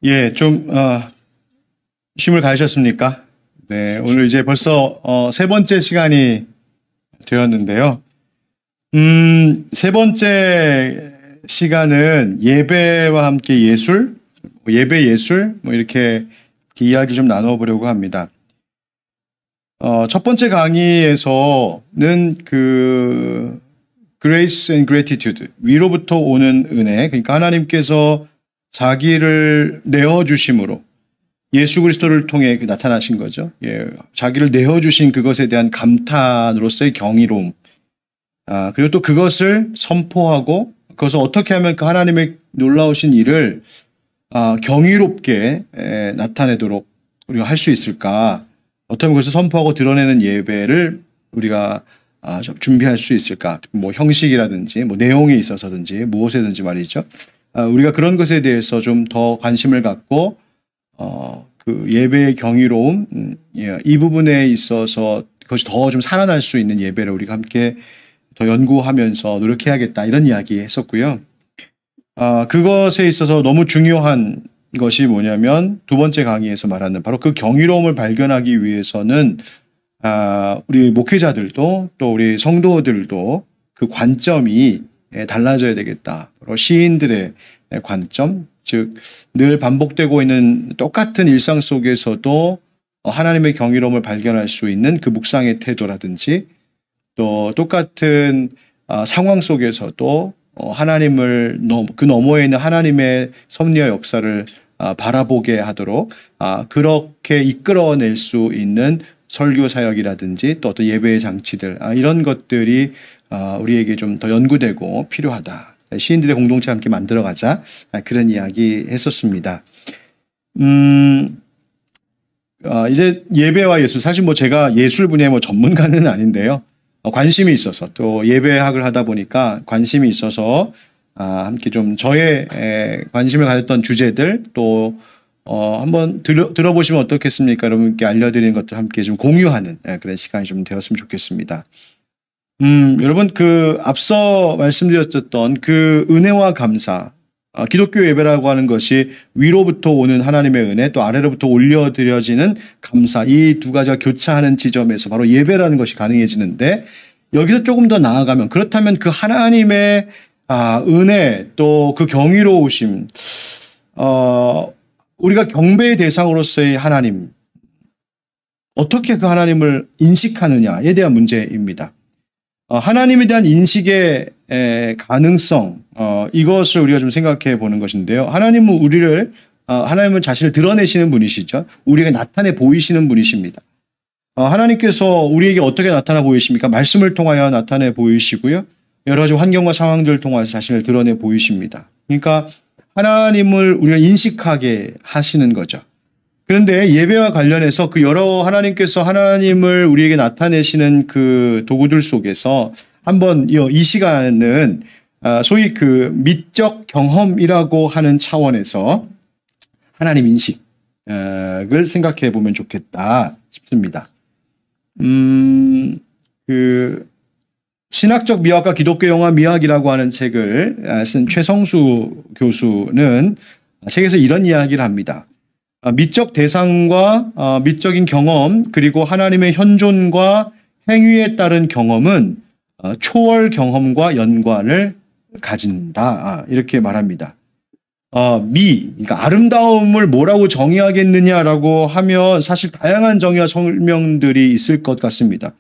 예, 좀, 쉼을 가지셨습니까? 네, 오늘 이제 벌써, 세 번째 시간이 되었는데요. 세 번째 시간은 예배와 함께 예술, 예배 예술, 이렇게 이야기 좀 나눠보려고 합니다. 첫 번째 강의에서는 Grace and Gratitude, 위로부터 오는 은혜, 그러니까 하나님께서 자기를 내어주심으로 예수 그리스도를 통해 나타나신 거죠. 예, 자기를 내어주신 그것에 대한 감탄으로서의 경이로움. 그리고 또 그것을 선포하고 그것을 어떻게 하면 그 하나님의 놀라우신 일을 경이롭게 나타내도록 우리가 할 수 있을까? 어떻게 하면 그것을 선포하고 드러내는 예배를 우리가 준비할 수 있을까? 뭐 형식이라든지 뭐 내용에 있어서든지 무엇에든지 말이죠. 우리가 그런 것에 대해서 좀 더 관심을 갖고 그 예배의 경이로움 이 부분에 있어서 그것이 더 좀 살아날 수 있는 예배를 우리가 함께 더 연구하면서 노력해야겠다 이런 이야기 했었고요. 그것에 있어서 너무 중요한 것이 뭐냐면 두 번째 강의에서 말하는 바로 그 경이로움을 발견하기 위해서는 우리 목회자들도 또 우리 성도들도 그 관점이 달라져야 되겠다. 바로 시인들의 관점, 즉 늘 반복되고 있는 똑같은 일상 속에서도 하나님의 경이로움을 발견할 수 있는 그 묵상의 태도라든지 또 똑같은 상황 속에서도 하나님을 그 너머에 있는 하나님의 섭리와 역사를 바라보게 하도록 그렇게 이끌어낼 수 있는 설교 사역이라든지 또 어떤 예배의 장치들 이런 것들이 우리에게 좀 더 연구되고 필요하다. 시인들의 공동체 함께 만들어가자. 그런 이야기 했었습니다. 이제 예배와 예술. 사실 뭐 제가 예술 분야의 뭐 전문가는 아닌데요. 관심이 있어서 또 예배학을 하다 보니까 관심이 있어서 함께 좀 저의 관심을 가졌던 주제들 또 한번 들어보시면 어떻겠습니까? 여러분께 알려드리는 것들 함께 좀 공유하는 그런 시간이 좀 되었으면 좋겠습니다. 여러분 앞서 말씀드렸던 그 은혜와 감사, 기독교 예배라고 하는 것이 위로부터 오는 하나님의 은혜 또 아래로부터 올려드려지는 감사 이 두 가지가 교차하는 지점에서 바로 예배라는 것이 가능해지는데 여기서 조금 더 나아가면 그렇다면 그 하나님의 은혜 또 그 경이로우심 우리가 경배의 대상으로서의 하나님 어떻게 그 하나님을 인식하느냐에 대한 문제입니다. 하나님에 대한 인식의 가능성 이것을 우리가 좀 생각해 보는 것인데요. 하나님은 하나님은 자신을 드러내시는 분이시죠. 우리에게 나타내 보이시는 분이십니다. 하나님께서 우리에게 어떻게 나타나 보이십니까? 말씀을 통하여 나타내 보이시고요. 여러 가지 환경과 상황들을 통해서 자신을 드러내 보이십니다. 그러니까 하나님을 우리가 인식하게 하시는 거죠. 그런데 예배와 관련해서 그 여러 하나님께서 하나님을 우리에게 나타내시는 그 도구들 속에서 한번 이 시간은 소위 그 미적 경험이라고 하는 차원에서 하나님 인식을 생각해 보면 좋겠다 싶습니다. 신학적 미학과 기독교 영화 미학이라고 하는 책을 쓴 최성수 교수는 책에서 이런 이야기를 합니다. 미적 대상과 미적인 경험 그리고 하나님의 현존과 행위에 따른 경험은 초월 경험과 연관을 가진다. 이렇게 말합니다. 그러니까 아름다움을 뭐라고 정의하겠느냐라고 하면 사실 다양한 정의와 설명들이 있을 것 같습니다.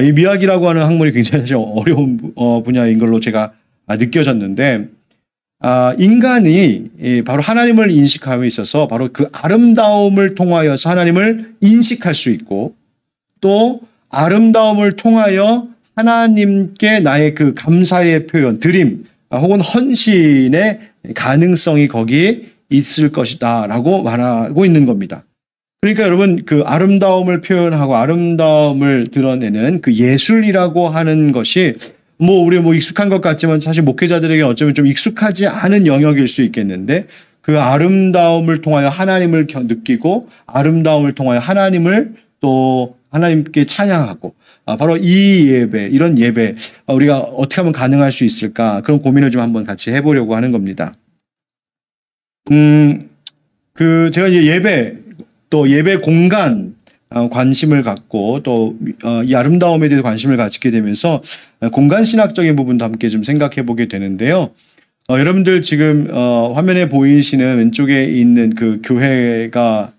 이 미학이라고 하는 학문이 굉장히 어려운 분야인 걸로 제가 느껴졌는데 인간이 바로 하나님을 인식함에 있어서 바로 그 아름다움을 통하여서 하나님을 인식할 수 있고 또 아름다움을 통하여 하나님께 나의 그 감사의 표현, 드림 혹은 헌신의 가능성이 거기에 있을 것이다 라고 말하고 있는 겁니다. 그러니까 여러분 그 아름다움을 표현하고 아름다움을 드러내는 그 예술이라고 하는 것이 우리 익숙한 것 같지만 사실 목회자들에게 어쩌면 좀 익숙하지 않은 영역일 수 있겠는데 그 아름다움을 통하여 하나님을 느끼고 아름다움을 통하여 하나님을 또 하나님께 찬양하고 바로 이 예배, 이런 예배 우리가 어떻게 하면 가능할 수 있을까 그런 고민을 좀 한번 같이 해보려고 하는 겁니다. 제가 이제 예배, 또 예배 공간, 관심을 갖고 또 이 아름다움에 대해서 관심을 갖게 되면서 공간 신학적인 부분도 함께 좀 생각해 보게 되는데요. 여러분들 지금 화면에 보이시는 왼쪽에 있는 그 교회가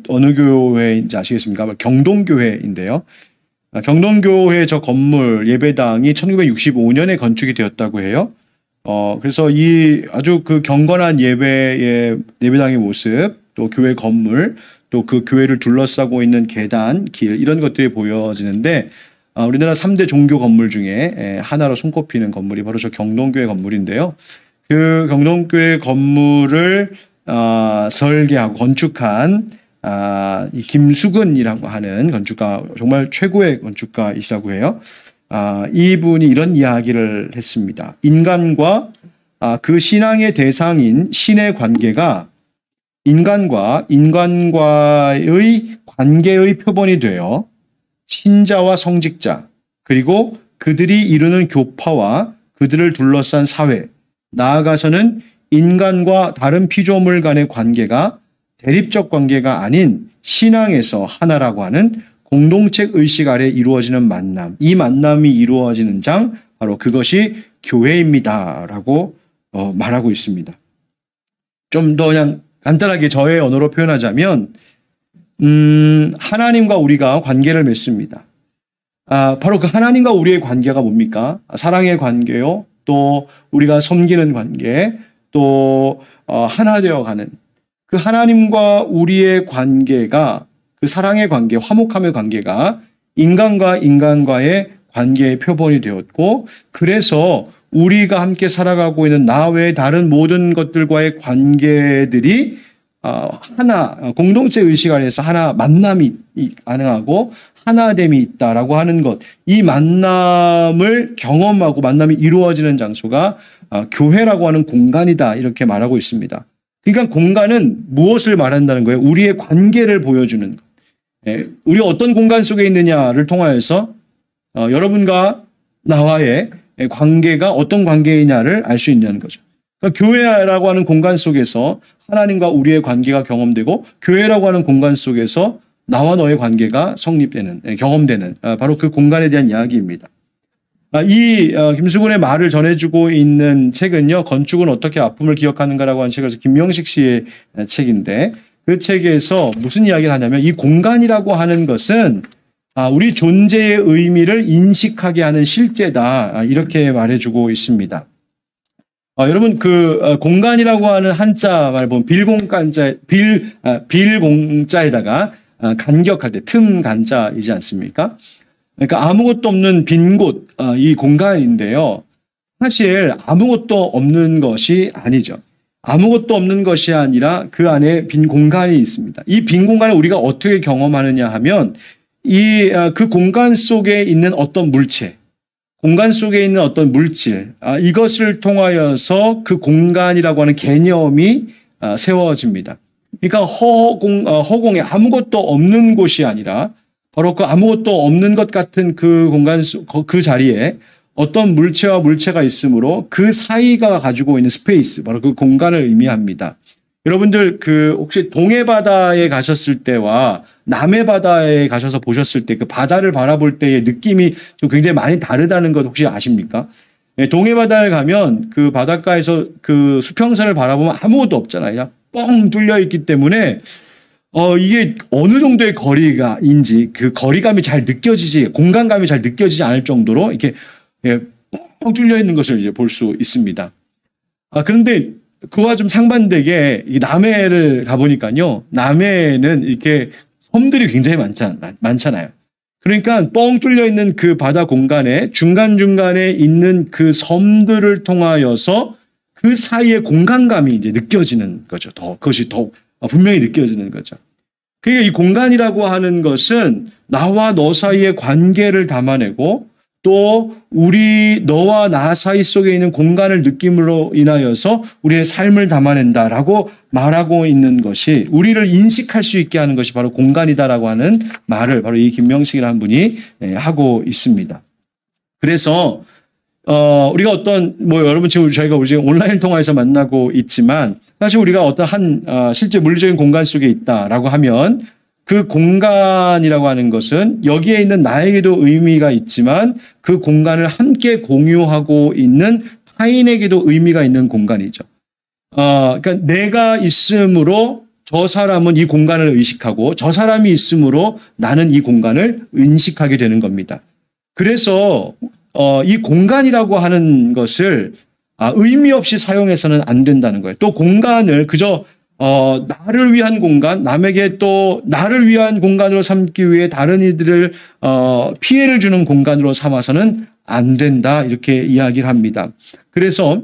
어느 교회인지 아시겠습니까? 경동교회인데요. 경동교회 저 건물 예배당이 1965년에 건축이 되었다고 해요. 그래서 이 아주 그 경건한 예배당의 모습, 또 교회 건물, 또 그 교회를 둘러싸고 있는 계단, 길, 이런 것들이 보여지는데, 우리나라 3대 종교 건물 중에 하나로 손꼽히는 건물이 바로 저 경동교회 건물인데요. 그 경동교회 건물을 설계하고 건축한 이 김수근이라고 하는 건축가, 정말 최고의 건축가이시라고 해요. 이분이 이런 이야기를 했습니다. 인간과 그 신앙의 대상인 신의 관계가 인간과 인간과의 관계의 표본이 되어 신자와 성직자, 그리고 그들이 이루는 교파와 그들을 둘러싼 사회, 나아가서는 인간과 다른 피조물 간의 관계가 대립적 관계가 아닌 신앙에서 하나라고 하는 공동체 의식 아래 이루어지는 만남, 이 만남이 이루어지는 장, 바로 그것이 교회입니다라고 말하고 있습니다. 좀 더 그냥 간단하게 저의 언어로 표현하자면 하나님과 우리가 관계를 맺습니다. 바로 그 하나님과 우리의 관계가 뭡니까? 사랑의 관계요, 또 우리가 섬기는 관계, 또 하나 되어가는 그 하나님과 우리의 관계가, 그 사랑의 관계, 화목함의 관계가 인간과 인간과의 관계의 표본이 되었고, 그래서 우리가 함께 살아가고 있는 나 외의 다른 모든 것들과의 관계들이 하나, 공동체 의식 안에서 하나 만남이 가능하고 하나됨이 있다라고 하는 것, 이 만남을 경험하고 만남이 이루어지는 장소가 교회라고 하는 공간이다, 이렇게 말하고 있습니다. 그러니까 공간은 무엇을 말한다는 거예요? 우리의 관계를 보여주는 것. 우리 어떤 공간 속에 있느냐를 통하여서 여러분과 나와의 관계가 어떤 관계이냐를 알 수 있냐는 거죠. 그러니까 교회라고 하는 공간 속에서 하나님과 우리의 관계가 경험되고, 교회라고 하는 공간 속에서 나와 너의 관계가 성립되는, 경험되는, 바로 그 공간에 대한 이야기입니다. 이 김수근의 말을 전해주고 있는 책은요, 건축은 어떻게 아픔을 기억하는가라고 하는 책에서 김명식 씨의 책인데, 그 책에서 무슨 이야기를 하냐면, 이 공간이라고 하는 것은 우리 존재의 의미를 인식하게 하는 실제다, 이렇게 말해주고 있습니다. 여러분, 그 공간이라고 하는 한자 말 보면 빌공자에다가 간격할 때 틈 간자이지 않습니까? 그러니까 아무것도 없는 빈 곳, 이 공간인데요. 사실 아무것도 없는 것이 아니죠. 아무것도 없는 것이 아니라 그 안에 빈 공간이 있습니다. 이 빈 공간을 우리가 어떻게 경험하느냐 하면, 그 공간 속에 있는 어떤 물체, 공간 속에 있는 어떤 물질, 이것을 통하여서 그 공간이라고 하는 개념이 세워집니다. 그러니까 허공에 아무것도 없는 곳이 아니라, 바로 그 아무것도 없는 것 같은 그 공간, 그 자리에 어떤 물체와 물체가 있으므로 그 사이가 가지고 있는 스페이스, 바로 그 공간을 의미합니다. 여러분들 혹시 동해 바다에 가셨을 때와 남해 바다에 가셔서 보셨을 때 그 바다를 바라볼 때의 느낌이 좀 굉장히 많이 다르다는 것 혹시 아십니까? 동해 바다에 가면 그 바닷가에서 그 수평선을 바라보면 아무것도 없잖아요. 그냥 뻥 뚫려 있기 때문에 이게 어느 정도의 거리가인지 그 거리감이 잘 느껴지지, 공간감이 잘 느껴지지 않을 정도로 이렇게 뻥 뚫려 있는 것을 이제 볼 수 있습니다. 그런데 그와 좀 상반되게 이 남해를 가보니까요, 남해에는 이렇게 섬들이 굉장히 많잖아요. 그러니까 뻥 뚫려 있는 그 바다 공간에 중간중간에 있는 그 섬들을 통하여서 그 사이의 공간감이 이제 느껴지는 거죠. 그것이 더 분명히 느껴지는 거죠. 그러니까 이 공간이라고 하는 것은 나와 너 사이의 관계를 담아내고, 또 너와 나 사이 속에 있는 공간을 느낌으로 인하여서 우리의 삶을 담아낸다라고 말하고 있는 것이, 우리를 인식할 수 있게 하는 것이 바로 공간이다라고 하는 말을 바로 이 김명식이라는 분이 하고 있습니다. 그래서 우리가 여러분 지금 저희가 지금 온라인을 통해서 만나고 있지만, 사실 우리가 어떤 실제 물리적인 공간 속에 있다라고 하면 그 공간이라고 하는 것은 여기에 있는 나에게도 의미가 있지만 그 공간을 함께 공유하고 있는 타인에게도 의미가 있는 공간이죠. 그러니까 내가 있음으로 저 사람은 이 공간을 의식하고 저 사람이 있음으로 나는 이 공간을 인식하게 되는 겁니다. 그래서 이 공간이라고 하는 것을 의미 없이 사용해서는 안 된다는 거예요. 또 공간을 그저 나를 위한 공간, 남에게 또 나를 위한 공간으로 삼기 위해 다른 이들을 피해를 주는 공간으로 삼아서는 안 된다 이렇게 이야기를 합니다. 그래서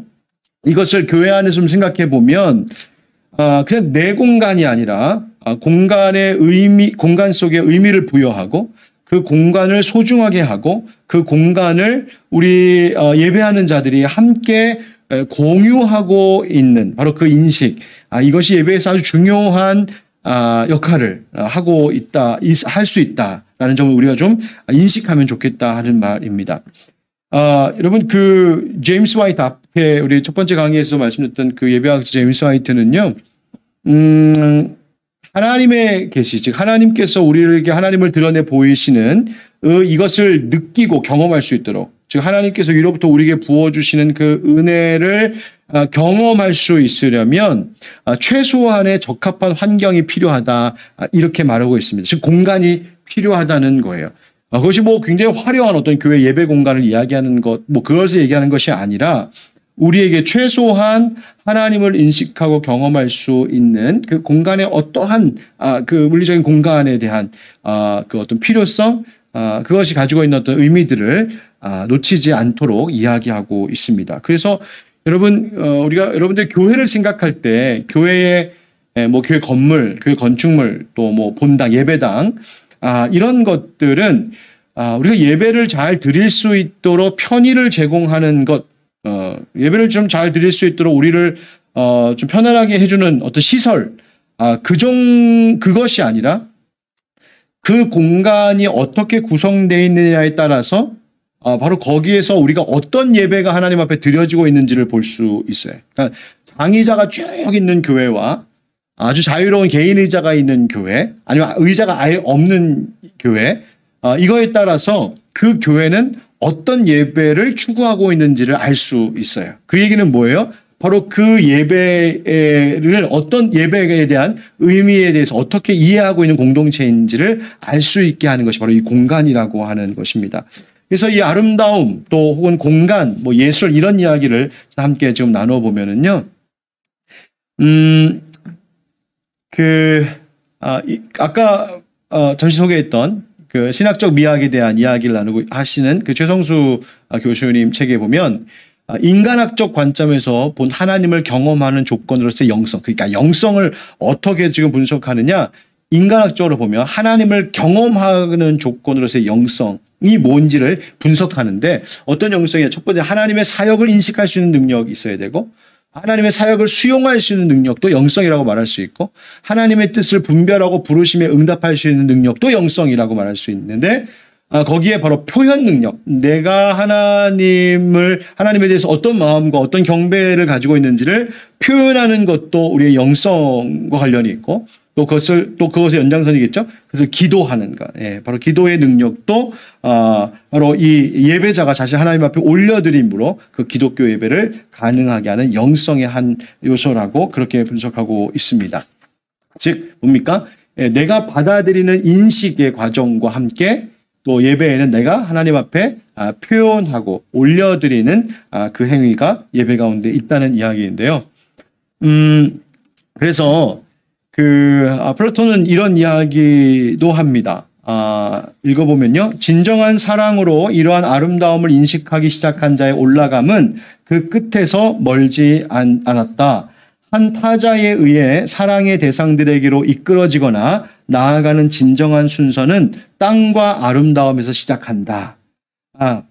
이것을 교회 안에서 좀 생각해 보면 그냥 내 공간이 아니라 공간의 의미, 공간 속에 의미를 부여하고 그 공간을 소중하게 하고 그 공간을 우리 예배하는 자들이 함께 공유하고 있는 바로 그 인식, 이것이 예배에서 아주 중요한 역할을 하고 있다, 할 수 있다라는 점을 우리가 좀 인식하면 좋겠다 하는 말입니다. 여러분 그 제임스 화이트 앞에 우리 첫 번째 강의에서 말씀드렸던 그 예배학자 제임스 화이트는요, 하나님의 계시, 즉 하나님께서 우리에게 하나님을 드러내 보이시는 이것을 느끼고 경험할 수 있도록, 즉 하나님께서 위로부터 우리에게 부어주시는 그 은혜를 경험할 수 있으려면 최소한의 적합한 환경이 필요하다 이렇게 말하고 있습니다. 즉 공간이 필요하다는 거예요. 그것이 뭐 굉장히 화려한 어떤 교회 예배 공간을 이야기하는 것, 뭐 그것을 얘기하는 것이 아니라 우리에게 최소한 하나님을 인식하고 경험할 수 있는 그 공간의 어떠한 그 물리적인 공간에 대한 그 어떤 필요성, 그것이 가지고 있는 어떤 의미들을 놓치지 않도록 이야기하고 있습니다. 그래서 여러분, 우리가 여러분들 교회를 생각할 때 교회의 뭐 교회 건물, 교회 건축물, 또 뭐 본당, 예배당, 이런 것들은 우리가 예배를 잘 드릴 수 있도록 편의를 제공하는 것, 예배를 좀 잘 드릴 수 있도록 우리를 좀 편안하게 해주는 어떤 시설, 그것이 아니라 그 공간이 어떻게 구성되어 있느냐에 따라서 바로 거기에서 우리가 어떤 예배가 하나님 앞에 드려지고 있는지를 볼 수 있어요. 그러니까 장의자가 쭉 있는 교회와 아주 자유로운 개인 의자가 있는 교회, 아니면 의자가 아예 없는 교회, 이거에 따라서 그 교회는 어떤 예배를 추구하고 있는지를 알 수 있어요. 그 얘기는 뭐예요? 바로 그 예배를 어떤 예배에 대한 의미에 대해서 어떻게 이해하고 있는 공동체인지를 알 수 있게 하는 것이 바로 이 공간이라고 하는 것입니다. 그래서 이 아름다움 또 혹은 공간, 뭐 예술 이런 이야기를 함께 지금 나눠보면은요, 아까 잠시 소개했던 그 신학적 미학에 대한 이야기를 나누고 하시는 그 최성수 교수님 책에 보면 인간학적 관점에서 본 하나님을 경험하는 조건으로서의 영성, 그러니까 영성을 어떻게 지금 분석하느냐, 인간학적으로 보면 하나님을 경험하는 조건으로서의 영성이 뭔지를 분석하는데, 어떤 영성이냐, 첫 번째 하나님의 사역을 인식할 수 있는 능력이 있어야 되고, 하나님의 사역을 수용할 수 있는 능력도 영성이라고 말할 수 있고, 하나님의 뜻을 분별하고 부르심에 응답할 수 있는 능력도 영성이라고 말할 수 있는데, 거기에 바로 표현 능력, 내가 하나님에 대해서 어떤 마음과 어떤 경배를 가지고 있는지를 표현하는 것도 우리의 영성과 관련이 있고, 또 그것의 연장선이겠죠. 그래서 기도하는 것, 바로 기도의 능력도 바로 이 예배자가 자신 하나님 앞에 올려드림으로 그 기독교 예배를 가능하게 하는 영성의 한 요소라고 그렇게 분석하고 있습니다. 즉 뭡니까? 내가 받아들이는 인식의 과정과 함께 또 예배에는 내가 하나님 앞에 표현하고 올려드리는 그 행위가 예배 가운데 있다는 이야기인데요. 그래서 플라톤은 이런 이야기도 합니다. 읽어보면요. 진정한 사랑으로 이러한 아름다움을 인식하기 시작한 자의 올라감은 그 끝에서 멀지 않았다. 한 타자에 의해 사랑의 대상들에게로 이끌어지거나 나아가는 진정한 순서는 땅과 아름다움에서 시작한다.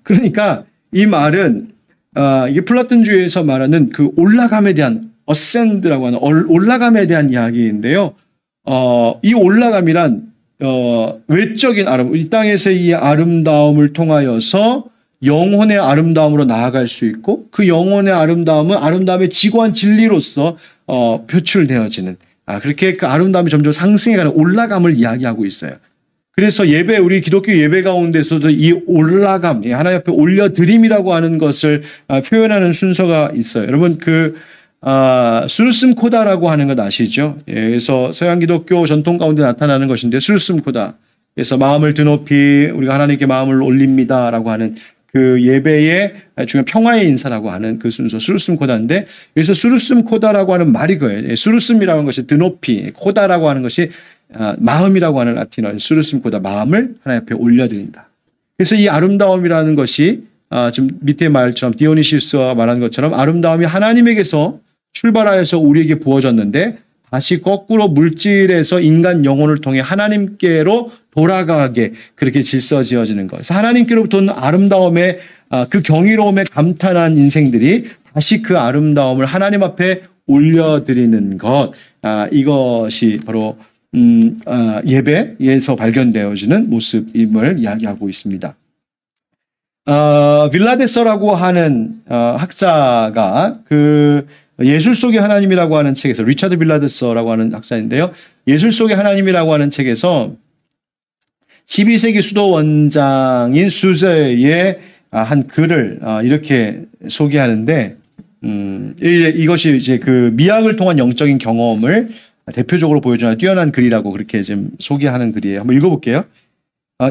그러니까 이 말은 이게 플라톤주의에서 말하는 그 올라감에 대한 어센드라고 하는 올라감에 대한 이야기인데요. 이 올라감이란 외적인 이 땅에서의 이 아름다움을 통하여서 영혼의 아름다움으로 나아갈 수 있고, 그 영혼의 아름다움은 아름다움의 지고한 진리로서 표출되어지는 그렇게 그 아름다움이 점점 상승해가는 올라감을 이야기하고 있어요. 그래서 예배, 우리 기독교 예배 가운데서도 이 올라감, 하나님 앞에 올려드림이라고 하는 것을 표현하는 순서가 있어요. 여러분, 수르슴 코다라고 하는 것 아시죠? 그래서 서양 기독교 전통 가운데 나타나는 것인데, 수르슴 코다. 그래서 마음을 드높이 우리가 하나님께 마음을 올립니다라고 하는 그 예배의 중요한 평화의 인사라고 하는 그 순서, 수르슴 코다인데, 여기서 수르슴 코다라고 하는 말이 그거예요. 수르슴이라고 하는 것이 드높이, 코다라고 하는 것이 마음이라고 하는 라틴어, 수르슴 코다, 마음을 하나님 앞에 올려드린다. 그래서 이 아름다움이라는 것이 지금 밑에 말처럼 디오니시스가 말한 것처럼 아름다움이 하나님에게서 출발하여서 우리에게 부어졌는데 다시 거꾸로 물질에서 인간 영혼을 통해 하나님께로 돌아가게 그렇게 질서지어지는 것. 그래서 하나님께로부터 오는 아름다움의 그 경이로움에 감탄한 인생들이 다시 그 아름다움을 하나님 앞에 올려드리는 것. 이것이 바로 예배에서 발견되어지는 모습임을 이야기하고 있습니다. 빌라데서라고 하는 학자가 그 예술 속의 하나님이라고 하는 책에서, 리차드 빌라데서라고 하는 학자인데요. 예술 속의 하나님이라고 하는 책에서 12세기 수도 원장인 수제의 한 글을 이렇게 소개하는데, 이것이 이제 그 미학을 통한 영적인 경험을 대표적으로 보여주는 뛰어난 글이라고 그렇게 지금 소개하는 글이에요. 한번 읽어볼게요.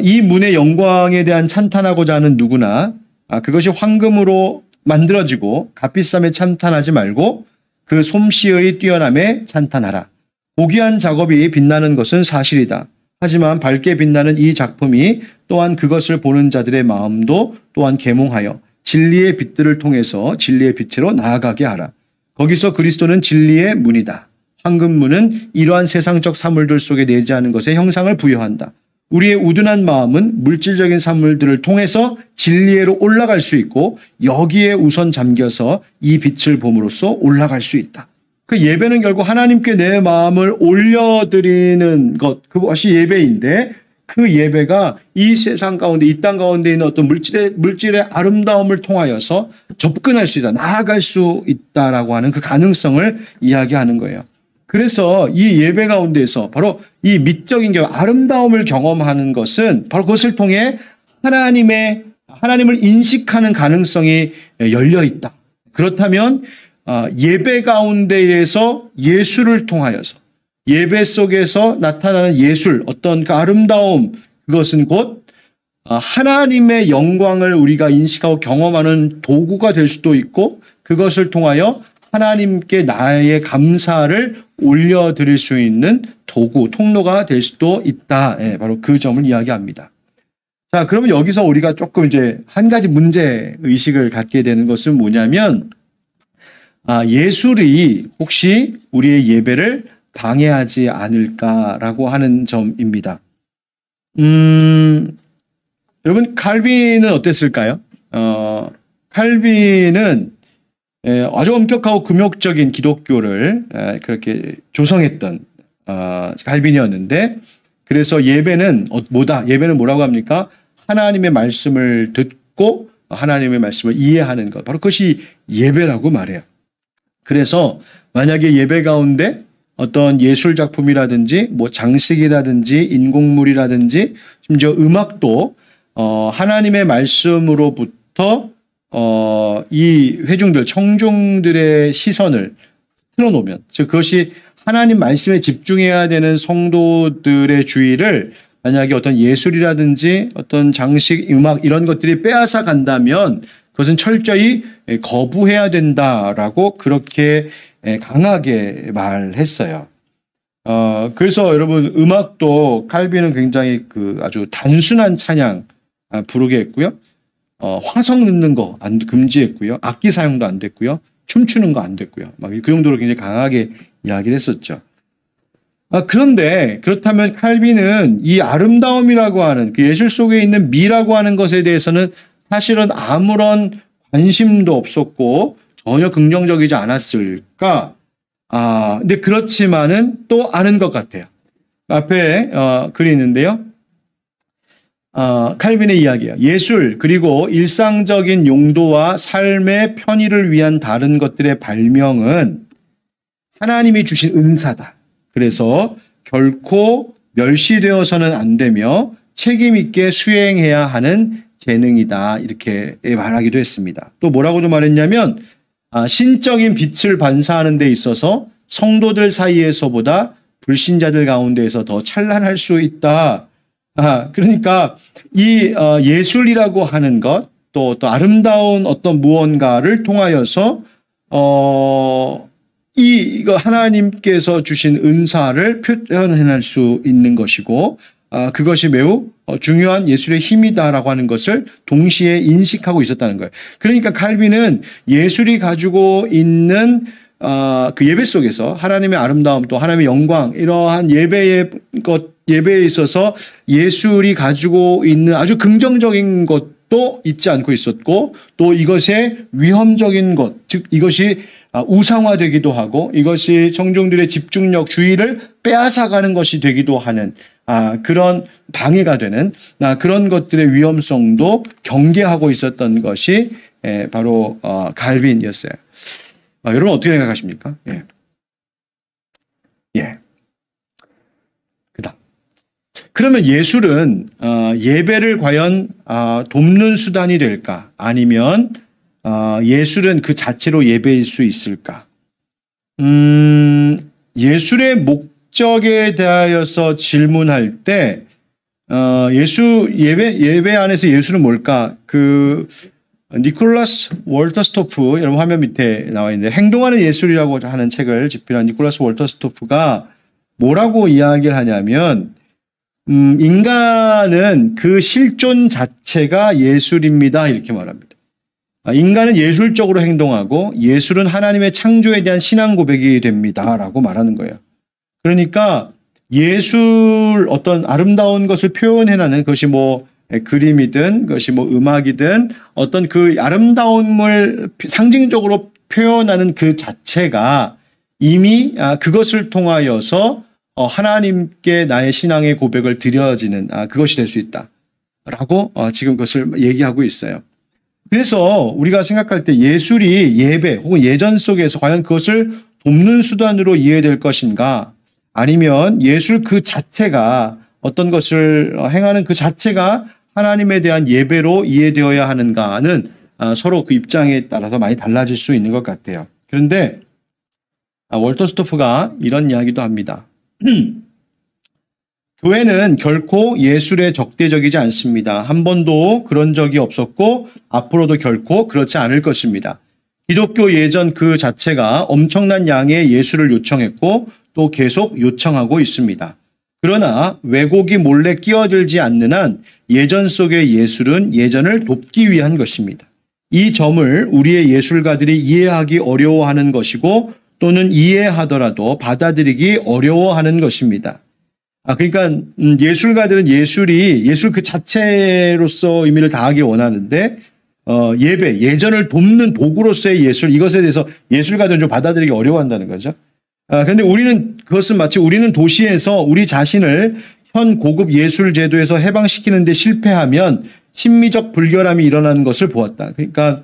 이 문의 영광에 대한 찬탄하고자 하는 누구나 그것이 황금으로 만들어지고 값비쌈에 찬탄하지 말고 그 솜씨의 뛰어남에 찬탄하라. 고귀한 작업이 빛나는 것은 사실이다. 하지만 밝게 빛나는 이 작품이 또한 그것을 보는 자들의 마음도 또한 계몽하여 진리의 빛들을 통해서 진리의 빛으로 나아가게 하라. 거기서 그리스도는 진리의 문이다. 황금문은 이러한 세상적 사물들 속에 내재하는 것에 형상을 부여한다. 우리의 우둔한 마음은 물질적인 사물들을 통해서 진리로 올라갈 수 있고 여기에 우선 잠겨서 이 빛을 봄으로써 올라갈 수 있다. 그 예배는 결국 하나님께 내 마음을 올려드리는 것, 그것이 예배인데 그 예배가 이 세상 가운데, 이 땅 가운데 있는 어떤 물질의 아름다움을 통하여서 접근할 수 있다, 나아갈 수 있다라고 하는 그 가능성을 이야기하는 거예요. 그래서 이 예배 가운데서 바로 이 미적인 경험, 아름다움을 경험하는 것은 바로 그것을 통해 하나님을 인식하는 가능성이 열려 있다. 그렇다면 예배 가운데에서 예술을 통하여서 예배 속에서 나타나는 예술, 어떤 그 아름다움, 그것은 곧 하나님의 영광을 우리가 인식하고 경험하는 도구가 될 수도 있고 그것을 통하여 하나님께 나의 감사를 올려드릴 수 있는 도구, 통로가 될 수도 있다. 바로 그 점을 이야기합니다. 자, 그러면 여기서 우리가 조금 이제 한 가지 문제 의식을 갖게 되는 것은 뭐냐면, 예술이 혹시 우리의 예배를 방해하지 않을까라고 하는 점입니다. 여러분, 칼빈은 어땠을까요? 칼빈은 아주 엄격하고 금욕적인 기독교를 그렇게 조성했던 칼빈이었는데, 그래서 예배는 예배는 뭐라고 합니까? 하나님의 말씀을 듣고 하나님의 말씀을 이해하는 것, 바로 그것이 예배라고 말해요. 그래서 만약에 예배 가운데 어떤 예술 작품이라든지 뭐 장식이라든지 인공물이라든지 심지어 음악도 하나님의 말씀으로부터 이 회중들, 청중들의 시선을 틀어놓으면, 즉 그것이 하나님 말씀에 집중해야 되는 성도들의 주의를 만약에 어떤 예술이라든지 어떤 장식, 음악 이런 것들이 빼앗아 간다면 그것은 철저히 거부해야 된다라고 그렇게 강하게 말했어요. 그래서 여러분, 음악도 칼빈은 굉장히 아주 단순한 찬양 부르게 했고요. 화성 넣는 거 금지했고요. 악기 사용도 안 됐고요. 춤추는 거 안 됐고요. 막 그 정도로 굉장히 강하게 이야기를 했었죠. 그런데 그렇다면 칼빈은 이 아름다움이라고 하는 그 예술 속에 있는 미라고 하는 것에 대해서는 사실은 아무런 관심도 없었고 전혀 긍정적이지 않았을까? 근데 그렇지만은 또 아는 것 같아요. 앞에 글이 있는데요. 칼빈의 이야기예요. 예술 그리고 일상적인 용도와 삶의 편의를 위한 다른 것들의 발명은 하나님이 주신 은사다. 그래서 결코 멸시되어서는 안 되며 책임 있게 수행해야 하는 재능이다. 이렇게 말하기도 했습니다. 또 뭐라고도 말했냐면 신적인 빛을 반사하는 데 있어서 성도들 사이에서보다 불신자들 가운데에서 더 찬란할 수 있다. 그러니까 이 예술이라고 하는 것, 또 아름다운 어떤 무언가를 통하여서 이거 하나님께서 주신 은사를 표현해낼 수 있는 것이고, 그것이 매우 중요한 예술의 힘이다라고 하는 것을 동시에 인식하고 있었다는 거예요. 그러니까 칼빈은 예술이 가지고 있는 그 예배 속에서 하나님의 아름다움 또 하나님의 영광, 이러한 예배에 있어서 예술이 가지고 있는 아주 긍정적인 것도 잊지 않고 있었고, 또 이것의 위험적인 것, 즉 이것이 우상화되기도 하고 이것이 청중들의 집중력, 주의를 빼앗아가는 것이 되기도 하는 그런 방해가 되는 그런 것들의 위험성도 경계하고 있었던 것이 바로 칼빈이었어요. 여러분 어떻게 생각하십니까? 그다음. 그러면 예술은 예배를 과연 돕는 수단이 될까? 아니면 예술은 그 자체로 예배일 수 있을까? 예술의 목적에 대하여서 질문할 때 예배 안에서 예술은 뭘까? 니콜라스 월터스토프, 여러분 화면 밑에 나와 있는데, 행동하는 예술이라고 하는 책을 집필한 니콜라스 월터스토프가 뭐라고 이야기를 하냐면, 인간은 그 실존 자체가 예술입니다. 이렇게 말합니다. 인간은 예술적으로 행동하고 예술은 하나님의 창조에 대한 신앙 고백이 됩니다. 라고 말하는 거예요. 그러니까 예술, 어떤 아름다운 것을 표현해내는 것이 그림이든 그것이 음악이든 어떤 그 아름다움을 상징적으로 표현하는 그 자체가 이미 그것을 통하여서 하나님께 나의 신앙의 고백을 드려지는 그것이 될 수 있다. 라고 지금 그것을 얘기하고 있어요. 그래서 우리가 생각할 때 예술이 예배 혹은 예전 속에서 과연 그것을 돕는 수단으로 이해될 것인가, 아니면 예술 그 자체가 어떤 것을 행하는 그 자체가 하나님에 대한 예배로 이해되어야 하는가는 서로 그 입장에 따라서 많이 달라질 수 있는 것 같아요. 그런데 월터스토프가 이런 이야기도 합니다. 교회는 결코 예술에 적대적이지 않습니다. 한 번도 그런 적이 없었고 앞으로도 결코 그렇지 않을 것입니다. 기독교 예전 그 자체가 엄청난 양의 예술을 요청했고 또 계속 요청하고 있습니다. 그러나 왜곡이 몰래 끼어들지 않는 한 예전 속의 예술은 예전을 돕기 위한 것입니다. 이 점을 우리의 예술가들이 이해하기 어려워하는 것이고, 또는 이해하더라도 받아들이기 어려워하는 것입니다. 그러니까 예술가들은 예술 그 자체로서 의미를 다하기 원하는데 예전을 돕는 도구로서의 예술, 이것에 대해서 예술가들은 좀 받아들이기 어려워한다는 거죠. 그런데 그것은 마치 우리는 도시에서 우리 자신을 현 고급 예술 제도에서 해방시키는 데 실패하면 심미적 불결함이 일어나는 것을 보았다. 그러니까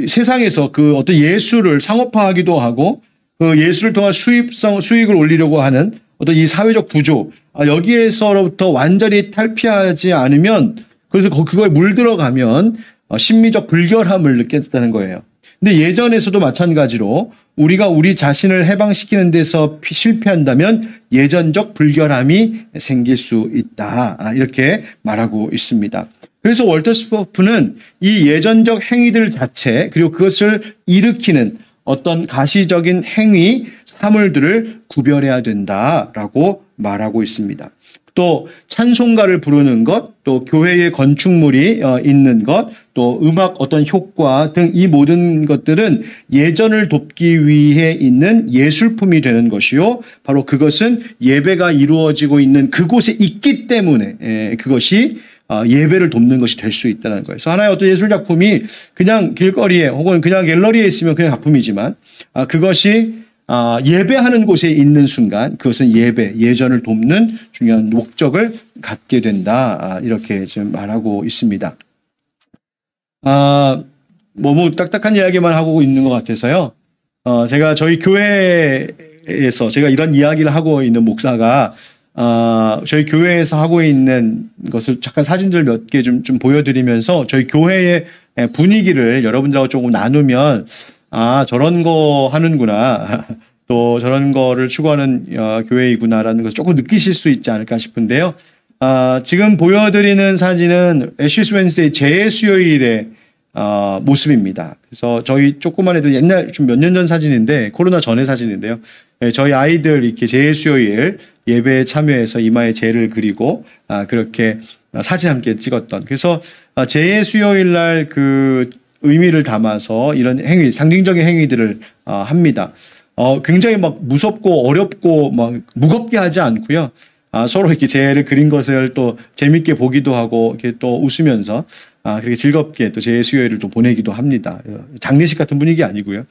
세상에서 그 어떤 예술을 상업화하기도 하고 그 예술을 통한 수익을 올리려고 하는 어떤 이 사회적 구조, 여기에서로부터 완전히 탈피하지 않으면, 그래서 그거에 물들어가면 심미적 불결함을 느꼈다는 거예요. 근데 예전에서도 마찬가지로 우리가 우리 자신을 해방시키는 데서 실패한다면 예전적 불결함이 생길 수 있다. 이렇게 말하고 있습니다. 그래서 월터스토프는 이 예전적 행위들 자체, 그리고 그것을 일으키는 어떤 가시적인 행위, 사물들을 구별해야 된다라고 말하고 있습니다. 또 찬송가를 부르는 것, 또 교회의 건축물이 있는 것, 또 음악 어떤 효과 등 이 모든 것들은 예전을 돕기 위해 있는 예술품이 되는 것이요, 바로 그것은 예배가 이루어지고 있는 그곳에 있기 때문에 그것이 예배를 돕는 것이 될 수 있다는 거예요. 그래서 하나의 어떤 예술 작품이 그냥 길거리에 혹은 그냥 갤러리에 있으면 그냥 작품이지만 그것이 예배하는 곳에 있는 순간 그것은 예전을 돕는 중요한 목적을 갖게 된다. 이렇게 지금 말하고 있습니다. 너무 딱딱한 이야기만 하고 있는 것 같아서요. 제가 저희 교회에서 제가 이런 이야기를 하고 있는 목사가 저희 교회에서 하고 있는 것을 잠깐 사진들 몇 개 좀 보여드리면서 저희 교회의 분위기를 여러분들하고 조금 나누면 저런 거 하는구나. 또 저런 거를 추구하는 교회이구나라는 것을 조금 느끼실 수 있지 않을까 싶은데요. 지금 보여드리는 사진은 애쉬스 웬스데이 재수요일의 모습입니다. 그래서 저희 조그만 애들 옛날 좀 몇 년 전 사진인데 코로나 전의 사진인데요. 저희 아이들 이렇게 재수요일 예배에 참여해서 이마에 재를 그리고 그렇게 사진 함께 찍었던. 그래서 재수요일 날 그 의미를 담아서 이런 행위, 상징적인 행위들을 합니다. 굉장히 막 무섭고 어렵고 막 무겁게 하지 않고요. 서로 이렇게 재를 그린 것을 또 재밌게 보기도 하고 이렇게 또 웃으면서 그렇게 즐겁게 또 재수요일을 또 보내기도 합니다. 장례식 같은 분위기 아니고요.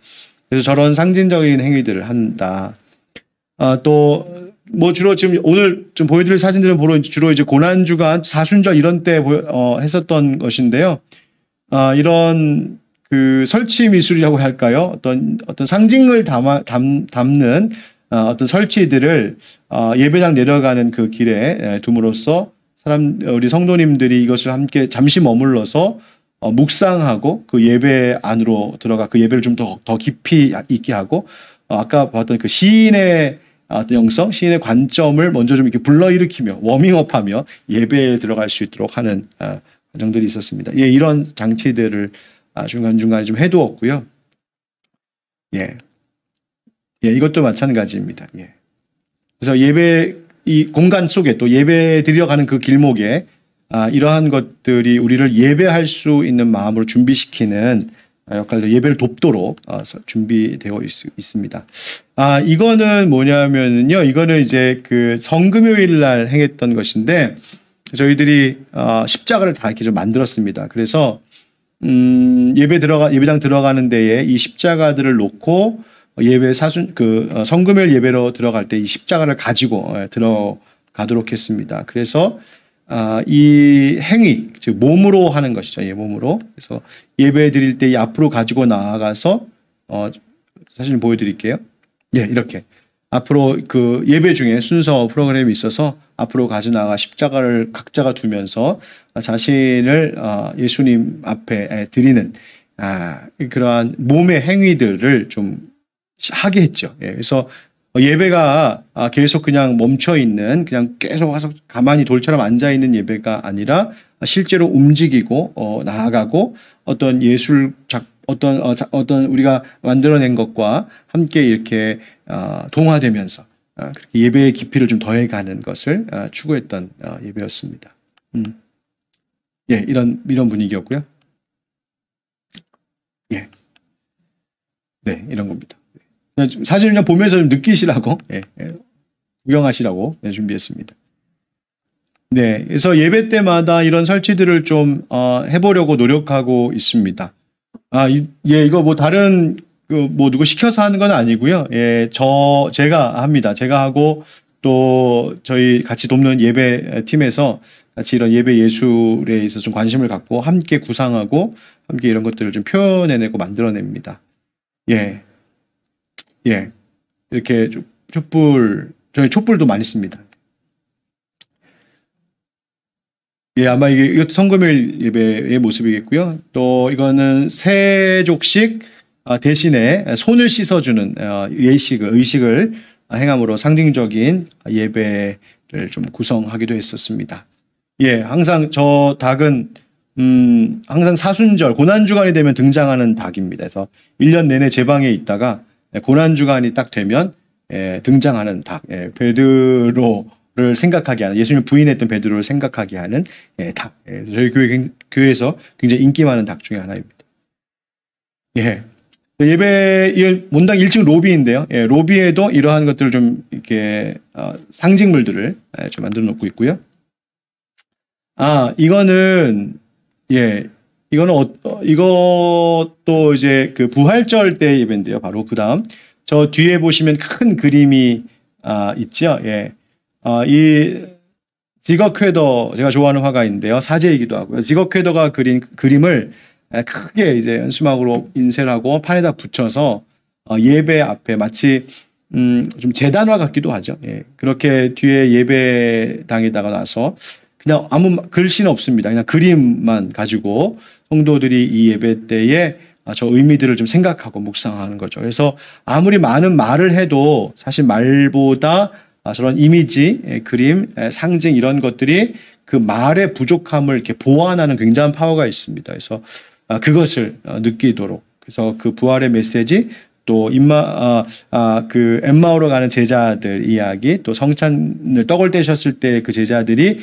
그래서 저런 상징적인 행위들을 한다. 또 뭐 주로 지금 오늘 좀 보여드릴 사진들은 주로 이제 고난주간 사순절 이런 때 했었던 것인데요. 이런 그 설치 미술이라고 할까요? 어떤 상징을 담는 어떤 설치들을 예배당 내려가는 그 길에 둠으로써 우리 성도님들이 이것을 함께 잠시 머물러서 묵상하고 그 예배 안으로 들어가 그 예배를 좀 더 깊이 있게 하고 아까 봤던 그 시인의 어떤 영성, 시인의 관점을 먼저 좀 이렇게 불러일으키며 워밍업하며 예배에 들어갈 수 있도록 하는 과정들이 있었습니다. 이런 장치들을 중간중간에 좀 해두었고요. 이것도 마찬가지입니다. 그래서 이 공간 속에 또 예배 드리러 가는 그 길목에 이러한 것들이 우리를 예배할 수 있는 마음으로 준비시키는 역할로 예배를 돕도록 준비되어 있습니다. 이거는 뭐냐면요. 이거는 이제 그 성금요일 날 행했던 것인데 저희들이 십자가를 다 이렇게 좀 만들었습니다. 그래서 예배당 들어가는 데에 이 십자가들을 놓고 성금요일 예배로 들어갈 때 이 십자가를 가지고 들어가도록 했습니다. 그래서 이 행위, 즉 몸으로 하는 것이죠. 몸으로. 그래서 예배 드릴 때 이 앞으로 가지고 나아가서 사진 보여드릴게요. 이렇게 앞으로 그 예배 중에 순서 프로그램이 있어서 앞으로 가지고 나가 십자가를 각자가 두면서 자신을 예수님 앞에 드리는 그러한 몸의 행위들을 좀 하게 했죠. 그래서 예배가 계속 그냥 멈춰 있는, 그냥 계속 와서 가만히 돌처럼 앉아 있는 예배가 아니라 실제로 움직이고 나아가고 어떤 어떤 우리가 만들어낸 것과 함께 이렇게 동화되면서 그렇게 예배의 깊이를 좀 더해가는 것을 추구했던 예배였습니다. 이런 분위기였고요. 이런 겁니다. 사진을 그냥 보면서 좀 느끼시라고, 구경하시라고 준비했습니다. 그래서 예배 때마다 이런 설치들을 좀 해보려고 노력하고 있습니다. 이거 뭐 다른 누구 시켜서 하는 건 아니고요. 제가 합니다. 제가 하고 또 저희 같이 돕는 예배 팀에서 같이 이런 예배 예술에 있어서 좀 관심을 갖고 함께 구상하고 함께 이런 것들을 좀 표현해내고 만들어냅니다. 이렇게 저희 촛불도 많이 씁니다. 아마 이것도 성금요일 예배의 모습이겠고요. 또 이거는 세족식 대신에 손을 씻어주는 의식을 행함으로 상징적인 예배를 좀 구성하기도 했었습니다. 항상 저 닭은 항상 사순절 고난주간이 되면 등장하는 닭입니다. 그래서 1년 내내 제 방에 있다가 고난주간이 딱 되면 등장하는 닭, 베드로를 생각하게 하는, 예수님을 부인했던 베드로를 생각하게 하는 닭. 저희 교회에서 굉장히 인기 많은 닭 중에 하나입니다. 예배 본당 1층 로비인데요. 로비에도 이러한 것들을 좀 이렇게 상징물들을 좀 만들어 놓고 있고요. 이거는 이것도 이제 그 부활절 때 예배인데요. 바로 그 다음 저 뒤에 보시면 큰 그림이 있죠. 이 지거 퀘더, 제가 좋아하는 화가인데요. 사제이기도 하고요. 지거 퀘더가 그린 그림을 크게 이제 현수막으로 인쇄를 하고 판에다 붙여서 예배 앞에 마치 좀 제단화 같기도 하죠. 예. 그렇게 뒤에 예배당에다가 놔서 그냥 아무 글씨는 없습니다. 그냥 그림만 가지고 성도들이 이 예배 때에 저 의미들을 좀 생각하고 묵상하는 거죠. 그래서 아무리 많은 말을 해도 사실 말보다 저런 이미지, 그림, 상징 이런 것들이 그 말의 부족함을 이렇게 보완하는 굉장한 파워가 있습니다. 그래서 그것을 느끼도록, 그래서 그 부활의 메시지, 또 그 엠마오로 가는 제자들 이야기, 또 성찬을 떡을 떼셨을 때 그 제자들이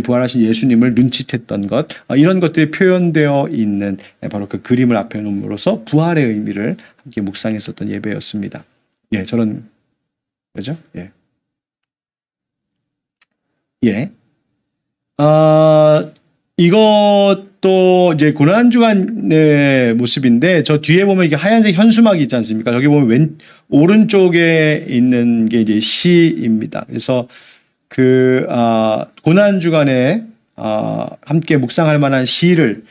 부활하신 예수님을 눈치챘던 것, 이런 것들이 표현되어 있는 바로 그 그림을 앞에 놓음으로써 부활의 의미를 함께 묵상했었던 예배였습니다. 예, 저런 그죠? 예. 예. 이것도 이제 고난주간의 모습인데, 저 뒤에 보면 이게 하얀색 현수막이 있지 않습니까? 저기 보면 오른쪽에 있는 게 이제 시입니다. 그래서 고난주간에 함께 묵상할 만한 시를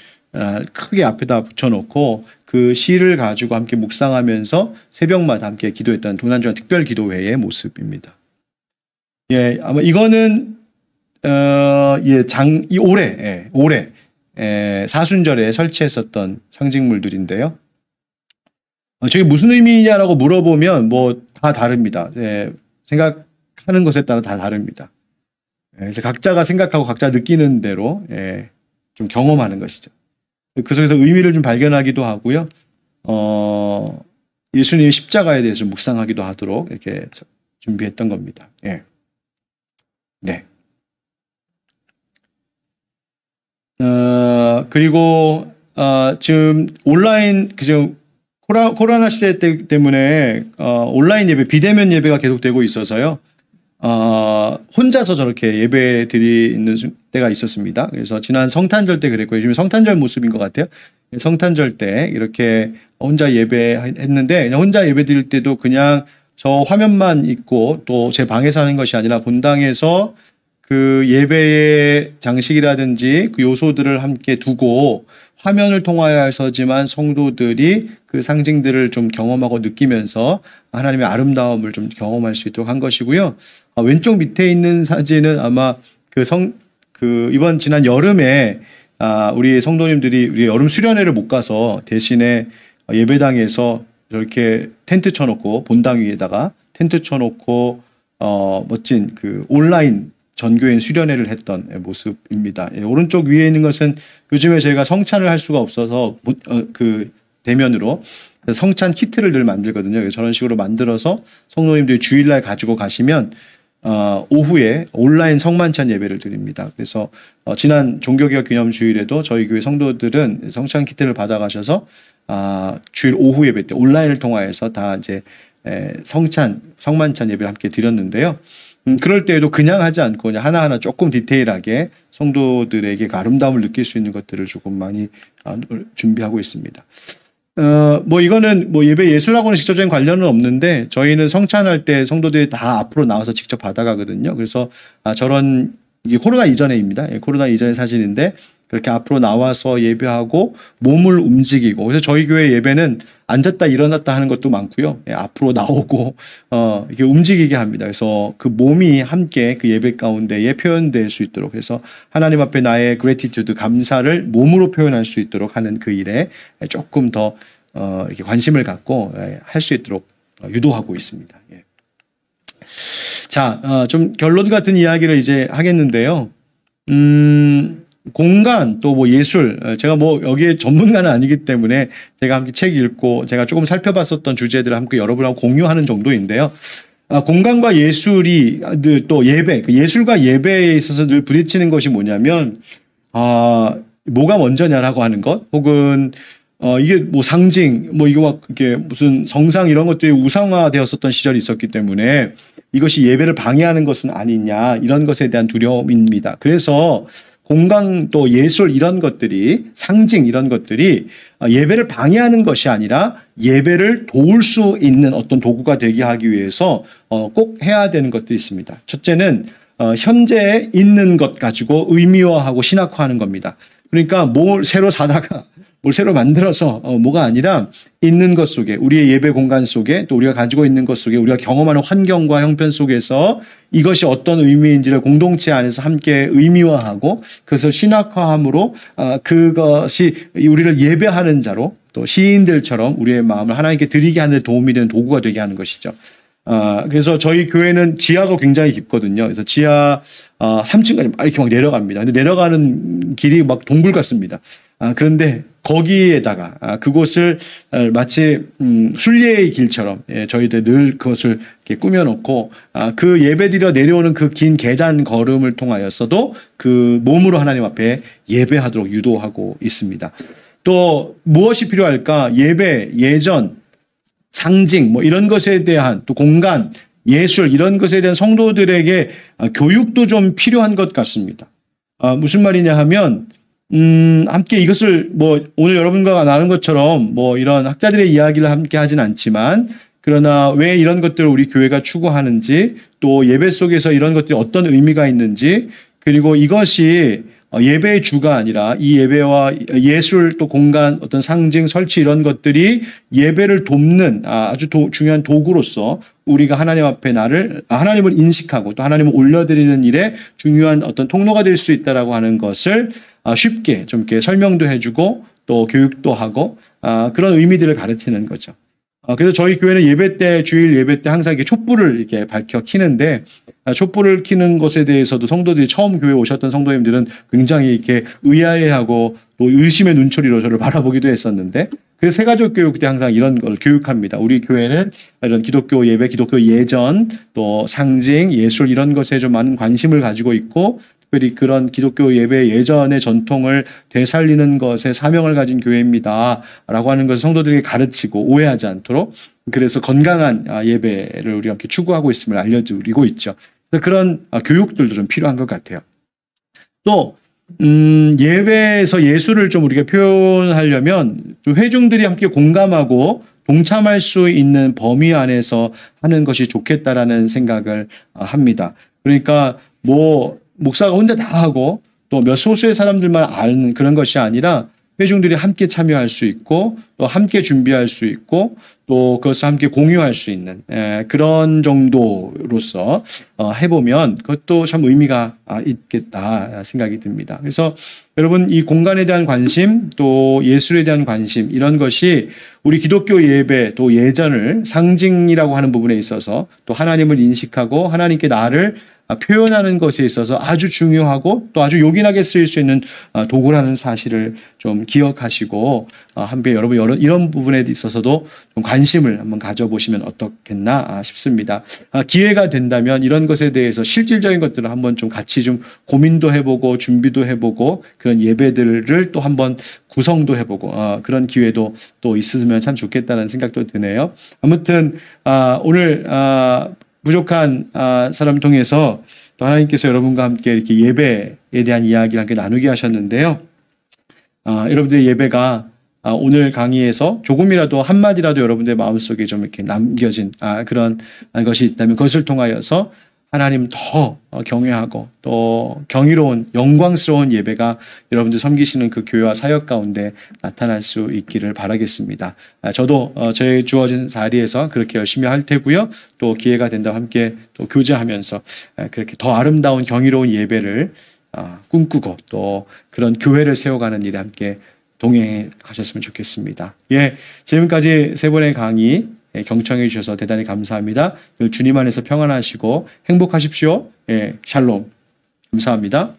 크게 앞에다 붙여놓고 그 시를 가지고 함께 묵상하면서 새벽마다 함께 기도했던 고난주간 특별 기도회의 모습입니다. 예, 아마 이거는 올해 사순절에 설치했었던 상징물들인데요. 저게 무슨 의미냐라고 물어보면 뭐 다 다릅니다. 예, 생각하는 것에 따라 다 다릅니다. 그래서 각자가 생각하고 각자 느끼는 대로 좀 경험하는 것이죠. 그 속에서 의미를 좀 발견하기도 하고요. 예수님의 십자가에 대해서 묵상하기도 하도록 이렇게 준비했던 겁니다. 예. 네. 그리고 지금 온라인 지금 코로나 시대 때문에 온라인 예배, 비대면 예배가 계속되고 있어서요. 혼자서 저렇게 예배 드리는 때가 있었습니다. 그래서 지난 성탄절 때 그랬고요. 요즘 성탄절 모습인 것 같아요. 성탄절 때 이렇게 혼자 예배했는데, 그냥 혼자 예배 드릴 때도 그냥 저 화면만 있고 또 제 방에서 하는 것이 아니라 본당에서 그 예배의 장식이라든지 그 요소들을 함께 두고 화면을 통하여서지만 성도들이 그 상징들을 좀 경험하고 느끼면서 하나님의 아름다움을 좀 경험할 수 있도록 한 것이고요. 왼쪽 밑에 있는 사진은 아마 이번 지난 여름에 우리 성도님들이 우리 여름 수련회를 못 가서 대신에 예배당에서 이렇게 텐트 쳐놓고 본당 위에다가 텐트 쳐놓고 멋진 그 온라인 전교인 수련회를 했던 모습입니다. 예, 오른쪽 위에 있는 것은 요즘에 저희가 성찬을 할 수가 없어서 그 대면으로 성찬 키트를 늘 만들거든요. 저런 식으로 만들어서 성도님들이 주일날 가지고 가시면 오후에 온라인 성만찬 예배를 드립니다. 그래서 지난 종교개혁 기념주일에도 저희 교회 성도들은 성찬 키트를 받아가셔서 주일 오후 예배 때 온라인을 통하여서 다 이제 성만찬 예배를 함께 드렸는데요. 그럴 때에도 그냥 하지 않고 그냥 하나하나 조금 디테일하게 성도들에게 그 아름다움을 느낄 수 있는 것들을 조금 많이 준비하고 있습니다. 뭐 이거는 뭐 예배 예술하고는 직접적인 관련은 없는데, 저희는 성찬할 때 성도들이 다 앞으로 나와서 직접 받아가거든요. 그래서 저런, 이게 코로나 이전에입니다. 예, 코로나 이전의 사진인데 그렇게 앞으로 나와서 예배하고 몸을 움직이고, 그래서 저희 교회 예배는 앉았다 일어났다 하는 것도 많고요. 예, 앞으로 나오고 이렇게 움직이게 합니다. 그래서 그 몸이 함께 그 예배 가운데에 표현될 수 있도록 해서 하나님 앞에 나의 그래티튜드, 감사를 몸으로 표현할 수 있도록 하는 그 일에 조금 더 이렇게 관심을 갖고 할 수 있도록 유도하고 있습니다. 예. 자, 좀 결론 같은 이야기를 이제 하겠는데요. 공간 또 뭐 예술, 제가 뭐 여기에 전문가는 아니기 때문에 제가 함께 책 읽고 제가 조금 살펴봤었던 주제들을 함께 여러분하고 공유하는 정도인데요. 공간과 예술이 또 예배, 예술과 예배에 있어서 늘 부딪히는 것이 뭐냐면 뭐가 먼저냐라고 하는 것, 혹은 이게 뭐 상징, 뭐 이거 막 이렇게 무슨 성상 이런 것들이 우상화되었었던 시절이 있었기 때문에 이것이 예배를 방해하는 것은 아니냐, 이런 것에 대한 두려움입니다. 그래서 공간 또 예술 이런 것들이, 상징 이런 것들이 예배를 방해하는 것이 아니라 예배를 도울 수 있는 어떤 도구가 되게 하기 위해서 꼭 해야 되는 것들이 있습니다. 첫째는 현재 있는 것 가지고 의미화하고 신학화하는 겁니다. 그러니까 뭘 새로 사다가 뭘 새로 만들어서 뭐가 아니라 있는 것 속에, 우리의 예배 공간 속에, 또 우리가 가지고 있는 것 속에, 우리가 경험하는 환경과 형편 속에서 이것이 어떤 의미인지를 공동체 안에서 함께 의미화하고 그것을 신학화함으로 그것이 우리를 예배하는 자로, 또 시인들처럼 우리의 마음을 하나님께 드리게 하는 데 도움이 되는 도구가 되게 하는 것이죠. 그래서 저희 교회는 지하가 굉장히 깊거든요. 그래서 지하 3층까지 막 이렇게 막 내려갑니다. 근데 내려가는 길이 막 동굴 같습니다. 그런데 거기에다가 그곳을 마치 순례의 길처럼 저희들 늘 그것을 이렇게 꾸며놓고 그 예배드려 내려오는 그 긴 계단 걸음을 통하여서도 그 몸으로 하나님 앞에 예배하도록 유도하고 있습니다. 또 무엇이 필요할까? 예배, 예전, 상징 뭐 이런 것에 대한 또 공간, 예술 이런 것에 대한 성도들에게 교육도 좀 필요한 것 같습니다. 무슨 말이냐 하면 함께 이것을 뭐 오늘 여러분과 나눈 것처럼 뭐 이런 학자들의 이야기를 함께 하진 않지만 그러나 왜 이런 것들을 우리 교회가 추구하는지 또 예배 속에서 이런 것들이 어떤 의미가 있는지 그리고 이것이 예배의 주가 아니라 이 예배와 예술 또 공간 어떤 상징 설치 이런 것들이 예배를 돕는 아주 중요한 도구로서 우리가 하나님 앞에 하나님을 인식하고 또 하나님을 올려드리는 일에 중요한 어떤 통로가 될 수 있다라고 하는 것을 쉽게 좀 이렇게 설명도 해주고 또 교육도 하고 그런 의미들을 가르치는 거죠. 그래서 저희 교회는 예배 때, 주일 예배 때 항상 이렇게 촛불을 이렇게 밝혀 켜는데 촛불을 켜는 것에 대해서도 성도들이 처음 교회 오셨던 성도님들은 굉장히 이렇게 의아해하고 또 의심의 눈초리로 저를 바라보기도 했었는데 그래서 새가족 교육 때 항상 이런 걸 교육합니다. 우리 교회는 이런 기독교 예배, 기독교 예전, 또 상징, 예술 이런 것에 좀 많은 관심을 가지고 있고 특별히 그런 기독교 예배 예전의 전통을 되살리는 것에 사명을 가진 교회입니다. 라고 하는 것을 성도들에게 가르치고 오해하지 않도록 그래서 건강한 예배를 우리가 이렇게 추구하고 있음을 알려드리고 있죠. 그래서 그런 교육들도 좀 필요한 것 같아요. 또 예배에서 예술을 좀 우리가 표현하려면 좀 회중들이 함께 공감하고 동참할 수 있는 범위 안에서 하는 것이 좋겠다라는 생각을 합니다. 그러니까 뭐 목사가 혼자 다 하고 또 몇 소수의 사람들만 아는 그런 것이 아니라 회중들이 함께 참여할 수 있고 또 함께 준비할 수 있고 또 그것을 함께 공유할 수 있는 그런 정도로서 해보면 그것도 참 의미가 있겠다 생각이 듭니다. 그래서 여러분 이 공간에 대한 관심 또 예술에 대한 관심 이런 것이 우리 기독교 예배 또 예전을 상징이라고 하는 부분에 있어서 또 하나님을 인식하고 하나님께 나를 표현하는 것에 있어서 아주 중요하고 또 아주 요긴하게 쓰일 수 있는 도구라는 사실을 좀 기억하시고 함께 여러분 이런 부분에 있어서도 좀 관심을 한번 가져보시면 어떻겠나 싶습니다. 기회가 된다면 이런 것에 대해서 실질적인 것들을 한번 좀 같이 좀 고민도 해보고 준비도 해보고 그런 예배들을 또 한번 구성도 해보고 그런 기회도 또 있으면 참 좋겠다는 생각도 드네요. 아무튼 오늘 부족한 사람 통해서 또 하나님께서 여러분과 함께 이렇게 예배에 대한 이야기를 함께 나누게 하셨는데요. 여러분들의 예배가 오늘 강의에서 조금이라도 한마디라도 여러분들의 마음속에 좀 이렇게 남겨진 그런 것이 있다면 그것을 통하여서 하나님 더 경외하고 또 경이로운 영광스러운 예배가 여러분들 섬기시는 그 교회와 사역 가운데 나타날 수 있기를 바라겠습니다. 저도 제 주어진 자리에서 그렇게 열심히 할 테고요. 또 기회가 된다면 함께 또 교제하면서 그렇게 더 아름다운 경이로운 예배를 꿈꾸고 또 그런 교회를 세워가는 일에 함께 동행하셨으면 좋겠습니다. 지금까지 세 번의 강의 경청해 주셔서 대단히 감사합니다. 주님 안에서 평안하시고 행복하십시오. 샬롬. 감사합니다.